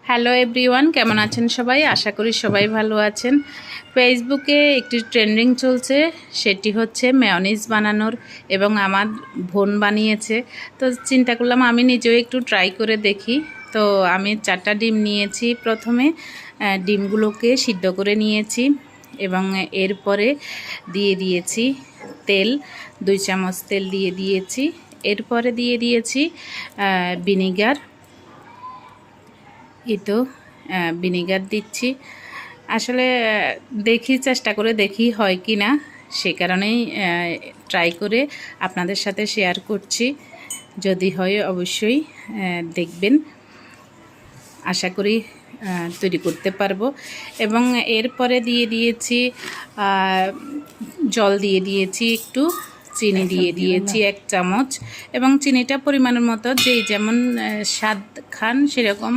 Hello everyone, কেমন আছেন সবাই? আশা করি সবাই ভালো আছেন। ফেসবুকে একটি ট্রেন্ডিং চলছে, সেটি হচ্ছে মেয়োনিজ বানানোর, এবং আমার বোন বানিয়েছে। তো চিন্তা করলাম আমি নিজেও একটু ট্রাই করে দেখি। তো আমি 4টা ডিম নিয়েছি। প্রথমে ডিমগুলোকে সিদ্ধ করে নিয়েছি এবং এরপরে দিয়ে দিয়েছি তেল, 2 চামচ তেল দিয়ে দিয়েছি। এরপরে দিয়ে দিয়েছি ভিনিগার। এই তো ভিনিগার দিচ্ছি। আসলে দেখি, চেষ্টা করে দেখি হয় কি না, সে কারণেই ট্রাই করে আপনাদের সাথে শেয়ার করছি। যদি হয় অবশ্যই দেখবেন, আশা করি তৈরি করতে পারবো। এবং এরপরে দিয়ে দিয়েছি জল, দিয়ে দিয়েছি একটু চিনি, দিয়ে দিয়েছি 1 চামচ, এবং চিনিটা পরিমাণের মতো যেই যেমন স্বাদ খান সেরকম